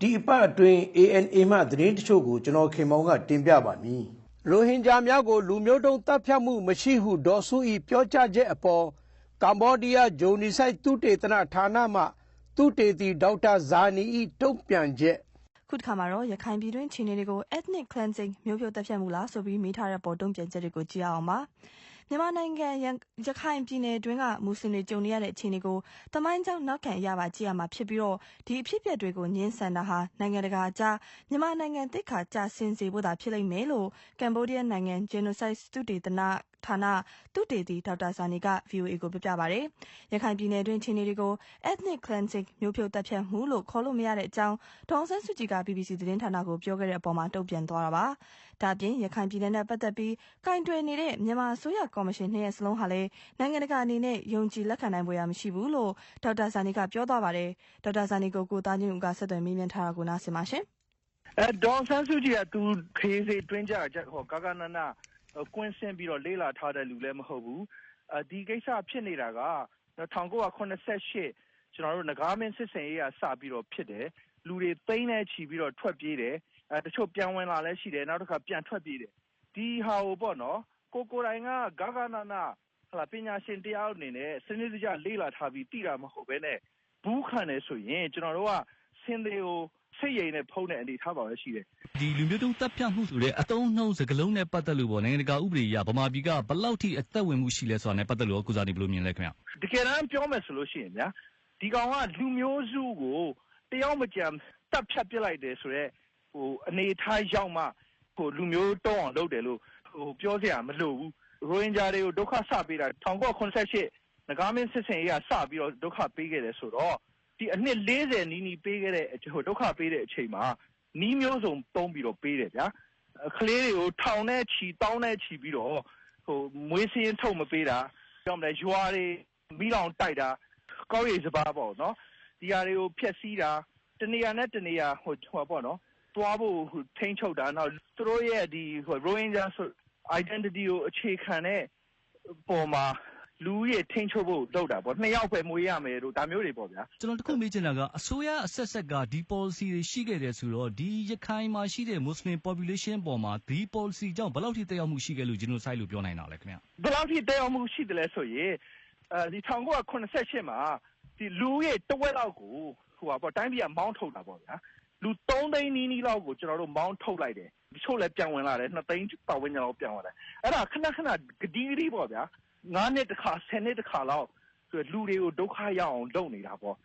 ဒီအပတ်အတွင်း ANA မှသတင်းတချို့ကိုကျွန်တော်ခင်မောင်ကတင်ပြပါမည်။ရိုဟင်ဂျာများကိုလူမျိုးတုံးတပ်ဖြတ်မှုမရှိဟုဒေါ်စု၏ပြောကြားချက်အပေါ်ကမ္ဘောဒီးယားဂျိုနီဆိုင်သုတေသနဌာနမှသုတေသီဒေါက်တာဇာနီ၏တုံ့ပြန်ချက်ခုတစ်ခါမှာတော့ရခိုင်ပြည်တွင်းခြေနေတွေကို ethnic cleansing မျိုးဖြိုတပ်ဖြတ်မှုလားဆိုပြီးမိထားတဲ့ပေါ်တုံ့ပြန်ချက်တွေကိုကြည့်အောင်ပါမြန်မာနိုင်ငံရခိုင်ပြည်နယ်တွင်းကမွတ်စလင်တွေကြုံနေရတဲ့အခြေအနေကိုတမိုင်းကြောင့်နောက်ခံရပါကြည့်ရမှာဖြစ်ပြီးတော့ဒီအဖြစ်အပျက်တွေကိုညှင်းဆန်တာဟာနိုင်ငံတကာအကြားမြန်မာနိုင်ငံသိက္ခာကျဆင်းစေဖို့သာဖြစ်လိမ့်မယ်လို့ကမ္ဘောဒီးယားနိုင်ငံ Genocide သုတေသနဌာနသုတေသီဒေါက်တာဇာနီက VOA ကိုပြောပြပါတယ်။ရခိုင်ပြည်နယ်တွင်းအခြေအနေတွေကို ethnic cleansing မျိုးဖြိုတပ်ဖြတ်မှုလို့ခေါ်လို့မရတဲ့အကြောင်းဒေါအောင်ဆန်းစုကြည်က BBC သတင်းဌာနကိုပြောခဲ့တဲ့အပေါ်မှာတုံ့ပြန်သွားတာပါ။ဒါ့အပြင်ရခိုင်ပြည်နယ်နဲ့ပတ်သက်ပြီးကင်တွယ်နေတဲ့မြန်မာအစိုးရကော်မရှင်နှစ်ရပ်စလုံးဟာလည်းနိုင်ငံတကာအနေနဲ့ယုံကြည်လက်ခံနိုင်ဖွယ်ရာမရှိဘူးလို့ဒေါက်တာဇာနီကပြောသွားပါတယ်။ဒေါက်တာဇာနီကိုကိုသားချင်းဦးကဆက်သွယ်မေးမြန်းထားတာကိုနားဆင်ပါရှင်။ဒေါအောင်ဆန်းစုကြည်ကသူခရီးစဉ်တွင်းကြချက်ဟောဂဂနနာကွင်းဆင်းပြီးတော့လေးလာထားတဲ့လူလည်းမဟုတ်ဘူးဒီကိစ္စဖြစ်နေတာက1988ကျွန်တော်တို့ငကားမင်းစစ်စင်ရေးကစပြီးတော့ဖြစ်တယ်လူတွေသိန်းနဲ့ချီပြီးတော့ထွက်ပြေးတယ်တချို့ပြန်ဝင်လာလဲရှိတယ်နောက်တစ်ခါပြန်ထွက်ပြေးတယ်ဒီဟာကိုပေါ့နော်ကိုတိုင်ကဂဂနနာဟလာပညာရှင်တရားအနေနဲ့စနစ်တကျလေးလာထားပြီးတည်တာမဟုတ်ဘဲနဲ့ဘူးခံတယ်ဆိုရင်ကျွန်တော်တို့ကစင်တွေကိုစိတ်ရိမ်နဲ့ဖုံးတဲ့အနေထားပါပဲရှိတယ်ဒီလူမျိုးတုံးတပ်ဖြတ်မှုဆိုတဲ့အတုံးနှုံးစကလုံးနဲ့ပတ်သက်လို့ပေါ့နိုင်ငံတကာဥပဒေအရဗမာပြည်ကဘယ်လောက်ထိအသက်ဝင်မှုရှိလဲဆိုတာနဲ့ပတ်သက်လို့ကုစားနေဘယ်လိုမြင်လဲခင်ဗျတကယ်တမ်းပြောမယ်ဆိုလို့ရှိရင်ဗျာဒီကောင်ကလူမျိုးစုကိုတယောက်မကြံတပ်ဖြတ်ပစ်လိုက်တယ်ဆိုတော့အနေထားရောက်မှလူမျိုးတုံးအောင်လုပ်တယ်လို့ပြောစရာမလိုဘူးရိုဟင်ဂျာတွေကိုဒုက္ခစပေးတာ1988ငကားမင်းစစ်စင်ရေးကစပြီးတော့ဒုက္ခပေးခဲ့တယ်ဆိုတော့ဒီအနှစ်40နီးနီးပေးခဲ့တဲ့ဒုက္ခပေးတဲ့အချိန်မှာနီးမျိုးစုံတုံးပြီးတော့ပေးတယ်ဗျာကလေးတွေကိုထောင်နဲ့ချီတောင်းနဲ့ချီပြီးတော့မွေးစင်းထုတ်မပေးတာကြောင့်လည်းရွာတွေမိလောင်တိုက်တာကောက်ရိပ်စပါးပေါ့နော်ဒီဟာတွေကိုဖျက်ဆီးတာတနေရာနဲ့တနေရာဟိုပေါ့နော်တွားဖို့ထိန်းချုပ်တာနောက်သူတို့ရဲ့ဒီရိုဟင်ဂျာ identity ကိုအခြေခံတဲ့ပုံမှာလူရဲ့ထိန်းချုပ်ဖို့လုပ်တာပေါ့နှစ်ယောက်ပဲမွေးရမယ်လို့ဒါမျိုးတွေပေါ့ဗျာကျွန်တော်တခုမေးချင်တာကအစိုးရအဆက်ဆက်ကဒီ policy တွေရှိခဲ့တယ်ဆိုတော့ဒီရခိုင်မှာရှိတဲ့ Muslim population ပေါ်မှာဒီ policy ကြောင့်ဘယ်လောက်ထိတက်ရောက်မှုရှိခဲ့လို့ genocide လို့ပြောနိုင်တာလဲခင်ဗျဘယ်လောက်ထိတက်ရောက်မှုရှိတယ်လဲဆိုရင်ဒီ1988မှာဒီလူရဲ့တဝက်လောက်ကိုပေါ့တိုင်းပြည်ကမောင်းထုတ်တာပေါ့ဗျာလူ3သိန်းနီးလောက်ကိုကျွန်တော်တို့မောင်းထုတ်လိုက်တယ်တချို့လည်းပြန်ဝင်လာတယ်2သိန်းပတ်ဝန်းကျင်လောက်ပြန်ဝင်လာတယ်အဲ့ဒါခဏဂတိဂတိပေါ့ဗျာ9နှစ်တစ်ခါ10နှစ်တစ်ခါလောက်လူတွေကိုဒုက္ခရောက်အောင်လုပ်နေတာပေါ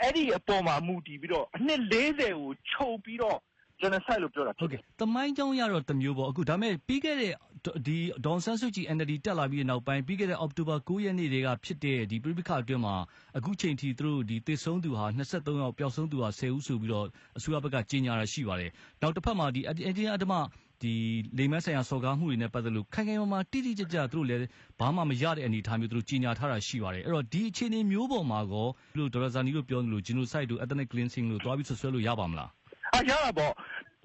့အဲ့ဒီအပေါ်မှာမူတည်ပြီးတော့အနှစ်40ကိုချုပ်ပြီးတော့ genocide လို့ပြောတာဟုတ်ကဲ့တမိုင်းကြောင်းရတော့တမျိုးပေါ့အခုဒါပေမဲ့ပြီးခဲ့တဲ့ဒီဒေါန်ဆန်းစုကြည် NLD တက်လာပြီးတဲ့နောက်ပိုင်းပြီးခဲ့တဲ့အောက်တိုဘာ9ရက်နေ့တွေကဖြစ်တဲ့ဒီပြိပခါအတွင်းမှာအခုချိန်ထိသူတို့ဒီသေဆုံးသူဟာ23ယောက်ပျောက်ဆုံးသူဟာ10ဦးဆိုပြီးတော့အစိုးရဘက်ကကြေညာတာရှိပါတယ်နောက်တစ်ဖက်မှာဒီအတင်းအဓမ္မဒီလိမ်မဆိုင်ရာစော်ကားမှုတွေနဲ့ပတ်သက်လို့ခိုင်ခိုင်မာမာတိတိကျကျသူတို့လည်းဘာမှမရတဲ့အနေအထားမျိုးသူတို့ကြီးညာထားတာရှိပါတယ်အဲ့တော့ဒီအခြေအနေမျိုးပေါ်မှာကောလို့ဒေါ်လာဇာနီတို့ပြောလို့ genocide တို့ ethnic cleansing လို့တွားပြီးဆွဆွဲလို့ရပါမလားရပါပေါ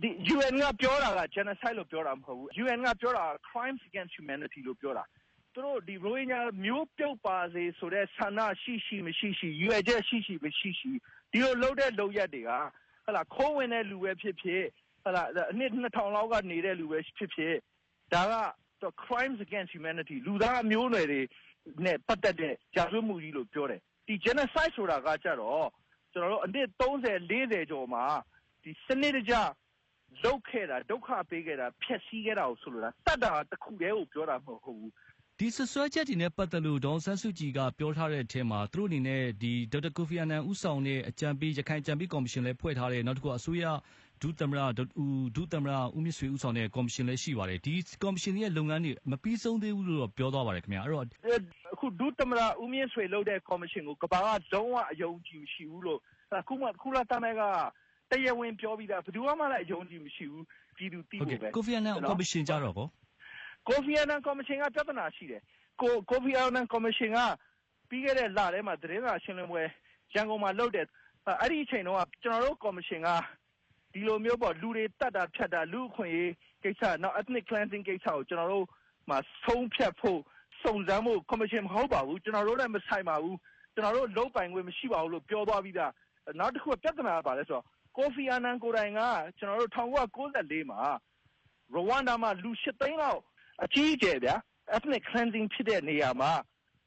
့ဒီ UN ကပြောတာက genocide လို့ပြောတာမဟုတ်ဘူး UN ကပြောတာ crimes against humanity လို့ပြောတာသူတို့ဒီရိုဟင်ဂျာမျိုးပြုတ်ပါစေဆိုတဲ့ဆန္ဒရှိမရှိရွယ်ချက်ရှိမရှိဒီလိုလုပ်တဲ့လုပ်ရက်တွေကဟလာခိုးဝင်တဲ့လူပဲဖြစ်ဖြစ်ဟလာအနှစ်2000လောက်ကနေနေတဲ့လူပဲဖြစ်ဖြစ်ဒါက crimes against humanity လူသားမျိုးနွယ်တွေနဲ့ပတ်သက်တဲ့ကြာဆွမှုကြီးလို့ပြောတယ်ဒီ genocide ဆိုတာကကြတော့ကျွန်တော်တို့အနှစ်30 40ကျော်မှာဒီစနစ်တကျလုပ်ခဲ့တာဒုက္ခပေးခဲ့တာဖျက်ဆီးခဲ့တာကိုဆိုလိုတာတတ်တာတစ်ခုတည်းကိုပြောတာမဟုတ်ဘူးဒီဆွဲချက်တွေနဲ့ပတ်သက်လို့ဒေါန်ဆန်းစုကြည်ကပြောထားတဲ့အထက်မှာသူတို့အနေနဲ့ဒီဒေါက်တာကိုဖီအာနန်ဦးဆောင်တဲ့အကြံပေးရခိုင်အကြံပေးကော်မရှင်လည်းဖွဲ့ထားတယ်နောက်တစ်ခုအစိုးရဒုသမ္မတဦးမြင့်ဆွေဦးဆောင်တဲ့ကော်မရှင်လည်းရှိပါတယ်ဒီကော်မရှင်ရဲ့လုပ်ငန်းတွေမပြီးဆုံးသေးဘူးလို့တော့ပြောသွားပါတယ်ခင်ဗျာအဲ့တော့အခုဒုသမ္မတဦးမြင့်ဆွေလုပ်တဲ့ကော်မရှင်ကိုကမ္ဘာကလုံးဝအယုံကြည်မရှိဘူးလို့ခုလာတမကတရားဝင်ပြောပြီးသားဘယ်သူမှလည်းအယုံကြည်မရှိဘူးပြည်သူသိဖို့ပဲကိုဖီအာနန်ကော်မရှင်ကြတော့ကိုဖီအာနန်ကော်မရှင်ကပြဿနာရှိတယ်ကိုဖီအာနန်ကော်မရှင်ကပြီးခဲ့တဲ့လထဲမှာသတင်းစာရှင်းလင်းပွဲရန်ကုန်မှာလုပ်တယ်အဲ့ဒီအချိန်တော့ကျွန်တော်တို့ကော်မရှင်ကဒီလိုမျိုးပေါ့လူတွေတတ်တာဖြတ်တာလူအခွင့်အရေးကိစ္စနောက် ethnic cleansing ကိစ္စကိုကျွန်တော်တို့မှာဆုံးဖြတ်ဖို့စုံစမ်းဖို့ကော်မရှင်မဟုတ်ပါဘူးကျွန်တော်တို့လည်းမဆိုင်ပါဘူးကျွန်တော်တို့လုံးပိုင်ခွင့်မရှိပါဘူးလို့ပြောသွားပြီးသားနောက်တစ်ခုပြဿနာကပါလဲဆိုတော့ ကိုဖီအာနန်ကိုယ်တိုင်ကကျွန်တော်တို့1994မှာရဝမ်ဒါမှာလူ8သိန်းလောက်အကြီးအကျယ်ဗျာ ethnic cleansing ဖြစ်တဲ့နေရာမှာ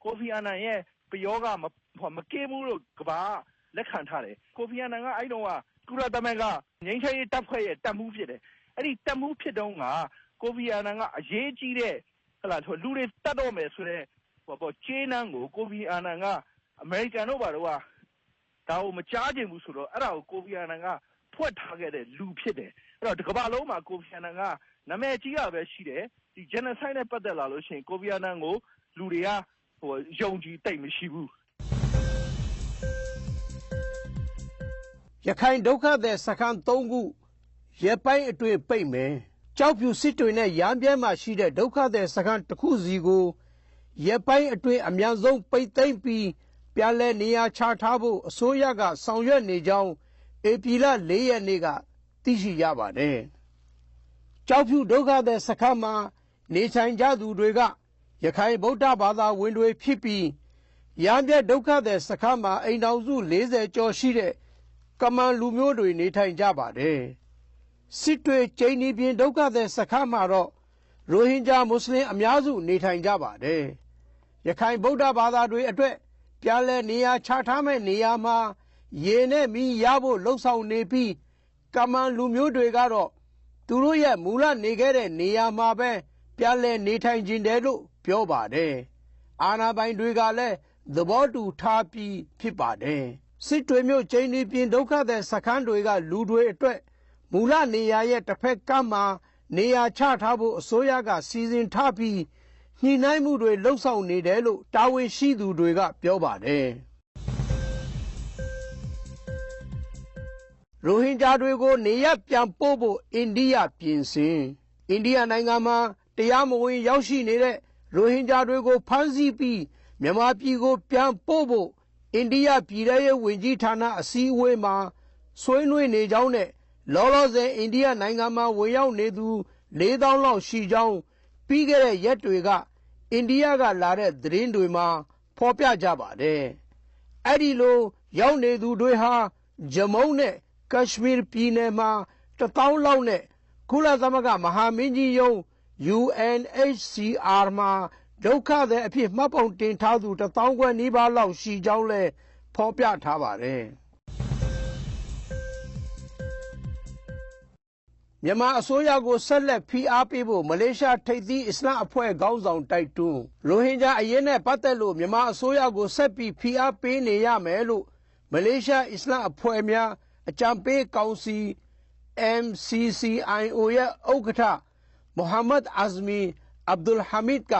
ကိုဖီအာနန်ရဲ့ပယောဂမကင်းဘူးလို့ကဘာလက်ခံထားတယ်ကိုဖီအာနန်ကအဲ့တုန်းကကုလသမဂ္ဂငြိမ်းချမ်းရေးတပ်ဖွဲ့ရဲ့တပ်မှူးဖြစ်တယ်အဲ့ဒီတပ်မှူးဖြစ်တုန်းကကိုဖီအာနန်ကအရေးကြီးတဲ့လူတွေတတ်တော့မယ်ဆိုတဲ့ကျေးနန်းကိုကိုဖီအာနန်ကအမေရိကန်တို့ဘာလို့ဒါကိုမကြားချင်ဘူးဆိုတော့အဲ့ဒါကိုကိုဖီအာနန်ကဖွက်ထားခဲ့တဲ့လူဖြစ်တယ်အဲ့တော့ဒီကမ္ဘာလုံးမှာကိုဖီအာနန်ကနာမည်ကြီးရပဲရှိတယ်ဒီ genocide နဲ့ပတ်သက်လာလို့ရှိရင်ကိုဖီအာနန်ကိုလူတွေကယုံကြည်တိတ်မရှိဘူးရခိုင်ဒုက္ခသည်စခန်း3ခုရဲပိုင်းအတွင်းပိတ်မယ်ကြောက်ဖြူစစ်တွေနဲ့ရမ်းပြဲမှာရှိတဲ့ဒုက္ခသည်စခန်းတစ်ခုစီကိုရဲပိုင်းအတွင်းအများဆုံးပိတ်သိမ်းပြီးပြန်လည်နေရာချထားဖို့အစိုးရကဆောင်ရွက်နေကြောင်းဧပြီလ4ရက်နေ့ကသိရှိရပါတယ်ကြောက်ဖြူဒုက္ခသည်စခန်းမှာနေထိုင်ကြသူတွေကရခိုင်ဗုဒ္ဓဘာသာဝင်တွေဖြစ်ပြီးရမ်းပြဲဒုက္ခသည်စခန်းမှာအိမ်ထောင်စု40ကျော်ရှိတဲ့ကမန်လူမျိုးတွေနေထိုင်ကြပါတယ်စစ်တွေကျိန်းနီပြင်ဒုက္ခသည်စခန်းမှာတော့ရိုဟင်ဂျာမွတ်စလင်အများစုနေထိုင်ကြပါတယ်ရခိုင်ဗုဒ္ဓဘာသာတွေအတွက်ပြန်လည်နေရာချထားမဲ့နေရာမှာရေနဲ့မီးရဖို့လှုံ့ဆော်နေပြီးကမန်လူမျိုးတွေကတော့သူတို့ရဲ့မူလနေခဲ့တဲ့နေရာမှာပဲပြန်လည်နေထိုင်ခြင်းတယ်လို့ပြောပါတယ်အာဏာပိုင်တွေကလည်းသဘောတူထားပြီးဖြစ်ပါတယ်စစ်တွေမျိုးကျိန်းနီပြင်ဒုက္ခသည်စခန်းတွေကလူတွေအတွက်မူလနေရာရဲ့တစ်ဖက်ကမ်းမှာနေရာချထားဖို့အစိုးရကစီစဉ်ထားပြီးညှိနှိုင်းမှုတွေလှုံ့ဆော်နေတယ်လို့တာဝန်ရှိသူတွေကပြောပါတယ်ရိုဟင်ဂျာတွေကိုနေရပ်ပြန်ပို့ဖို့အိန္ဒိယပြင်ဆင်အိန္ဒိယနိုင်ငံမှာတရားမဝင်ရောက်ရှိနေတဲ့ရိုဟင်ဂျာတွေကိုဖမ်းဆီးပြီးမြန်မာပြည်ကိုပြန်ပို့ဖို့အိန္ဒိယပြည်ထောင်ရေးဝန်ကြီးဌာနအစည်းအဝေးမှာဆွေးနွေးနေကြောင်းနဲ့လောလောဆယ်အိန္ဒိယနိုင်ငံမှာဝင်ရောက်နေသူ4000လောက်ရှိကြောင်းပြီးခဲ့တဲ့ရက်တွေကအိန္ဒိယကလာတဲ့သတင်းတွေမှာဖော်ပြကြပါတယ်။အဲ့ဒီလိုရောက်နေသူတွေဟာဂျမုံနဲ့ကက်ရှမီးပြည်နယ်မှာ1000လောက်နဲ့ကုလသမဂ္ဂမဟာမင်းကြီးရုံး UNHCR မှာဒုက္ခသည်အဖြစ်မှတ်ပုံတင်ထားသူ1000ခွဲနီးပါးလောက်ရှိကြောင်းလည်းဖော်ပြထားပါတယ်။မြန်မာအစိုးရကိုဆက်လက်ဖိအားပေးဖို့မလေးရှားထိပ်သီးအစ္စလာမ်အဖွဲ့ခေါင်းဆောင်တိုက်တွန်းရိုဟင်ဂျာအရေးနဲ့ပတ်သက်လို့မြန်မာအစိုးရကိုဆက်ပြီးဖိအားပေးနေရမယ်လို့မလေးရှားအစ္စလာမ်အဖွဲ့များအကြံပေးကောင်စီ MCCIO ရဲ့ဥက္ကဋ္ဌမိုဟာမက်အာဇမီအဗ်ဒူလ်ဟာမစ်က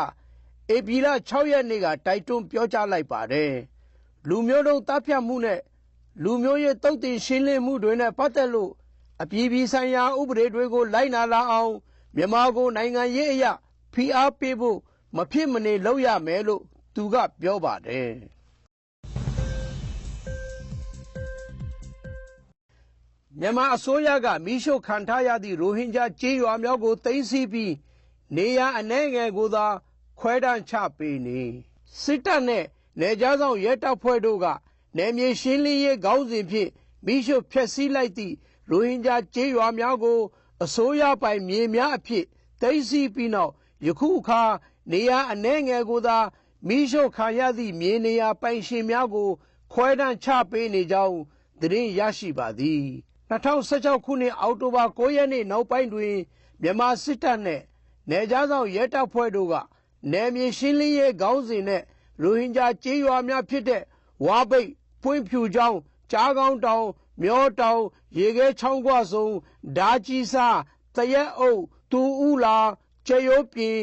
ဧပြီလ6ရက်နေ့ကတိုက်တွန်းပြောကြားလိုက်ပါတယ်လူမျိုးတုံးတပ်ဖြတ်မှုနဲ့လူမျိုးရေးတုတ်တင်ရှင်းလင်းမှုတွေနဲ့ပတ်သက်လို့အပြည်ပြည်ဆိုင်ရာဥပဒေတွေကိုလိုက်နာလာအောင်မြန်မာကိုနိုင်ငံရေးအရဖိအားပေးဖို့မဖြစ်မနေလုပ်ရမယ်လို့သူကပြောပါတယ်မြန်မာအစိုးရကမိရှုခံထားရသည့်ရိုဟင်ဂျာကြေးရွာများကိုသိမ်းဆည်းပြီးနေရအနှဲငယ်ကိုသာခွဲတမ်းချပေးနေစစ်တပ်နဲ့နယ်ခြားဆောင်ရဲတပ်ဖွဲ့တို့ကနယ်မြေရှင်းလင်းရေးခေါင်းစဉ်ဖြင့်မိရှုဖျက်ဆီးလိုက်သည့်ရိုဟင်ဂျာကြေးရွာများကိုအစိုးရပိုင်မြေများအဖြစ်သိမ်းဆည်းပြီးနောက်ယခုအခါနေရအနှဲငယ်ကိုသာမိရှုခံရသည့်မြေနေရာပိုင်ရှင်များကိုခွဲတမ်းချပေးနေကြောင်းသတင်းရရှိပါသည်2016ခုနှစ်အောက်တိုဘာ9ရက်နေ့နောက်ပိုင်းတွင်မြန်မာစစ်တပ်နဲ့နယ်ခြားဆောင်ရဲတပ်ဖွဲ့တို့ကနယ်မြေရှင်းလင်းရေးခေါင်းစဉ်နဲ့ရိုဟင်ဂျာကြေးရွာများဖြစ်တဲ့ဝါပိတ်ဖွင့်ဖြူချောင်းကြားကောင်းတောင်မျောတောင်ရေခဲချောင်းကွဆုံဓာကြီးစားတရက်အုပ်တူဦးလာကျေရိုးပြင်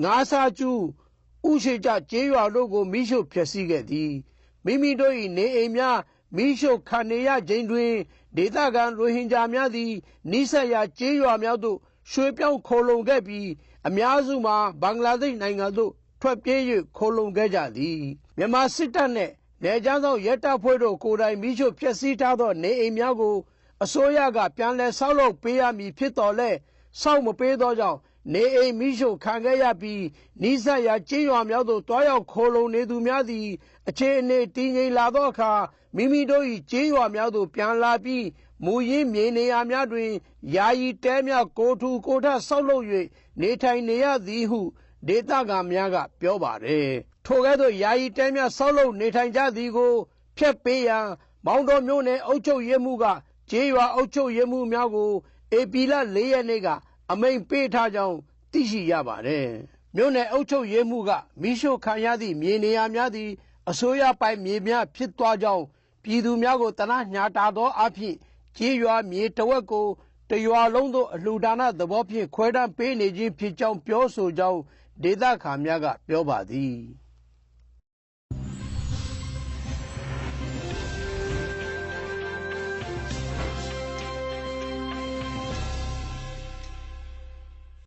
ငါးစာကျူဥရှိကြကြေးရွာတို့ကိုမိရှုဖျက်ဆီးခဲ့သည်မိမိတို့၏နေအိမ်များမိရှုခံနေရခြင်းတွင်ဒေသခံရိုဟင်ဂျာများသည်နိဆက်ရာကြေးရွာများသို့ရွှေ့ပြောင်းခိုလုံခဲ့ပြီးအများစုမှာဘင်္ဂလားဒေ့ရှ်နိုင်ငံသို့ထွက်ပြေး၍ခိုလုံခဲ့ကြသည်မြန်မာစစ်တပ်နှင့်နယ်ခြားဆောင်ရဲတပ်ဖွဲ့တို့ကိုယ်တိုင်မိရှုဖျက်ဆီးထားသောနေအိမ်များကိုအစိုးရကပြန်လည်ဆောက်လုပ်ပေးရမည်ဖြစ်တော်လဲဆောက်မပေးသောကြောင့်နေအိမ်မိရှုခံခဲ့ရပြီးနိဆက်ရာကြေးရွာများသို့တွားရောက်ခိုလုံနေသူများသည်အခြေအနေတည်ငြိမ်လာသောအခါမိမိတို့၏ကြေးရွာများသို့ပြန်လာပြီး မူရင်းမြေနေရာများတွင်ယာယီတဲများကိုထူကိုထဆောက်လုပ်၍နေထိုင်နေရသည်ဟုဒေသခံများကပြောပါတယ်ထိုကဲ့သို့ယာယီတဲများဆောက်လုပ်နေထိုင်ကြသည်ကိုဖျက်ပေးရန်မောင်တော်မြို့နယ်အုပ်ချုပ်ရေးမှူးကကျေးရွာအုပ်ချုပ်ရေးမှူးများကိုဧပြီလ 4 ရက်နေ့ကအမိန့်ပေးထားကြောင်းသိရှိရပါတယ်မြို့နယ်အုပ်ချုပ်ရေးမှူးကမိရှို့ခံရသည့်မြေနေရာများသည်အစိုးရပိုင်မြေများဖြစ်သွားကြောင်းပြည်သူများကိုတနညှာတာသောအဖြစ်ကျေးရွာမြေတဝက်ကိုတရွာလုံးသို့အလှူဒါနသဘောဖြင့်ခွဲတမ်းပေးနေခြင်းဖြစ်ကြောင်းပြောဆိုကြောင်းဒေသခံများကပြောပါသည်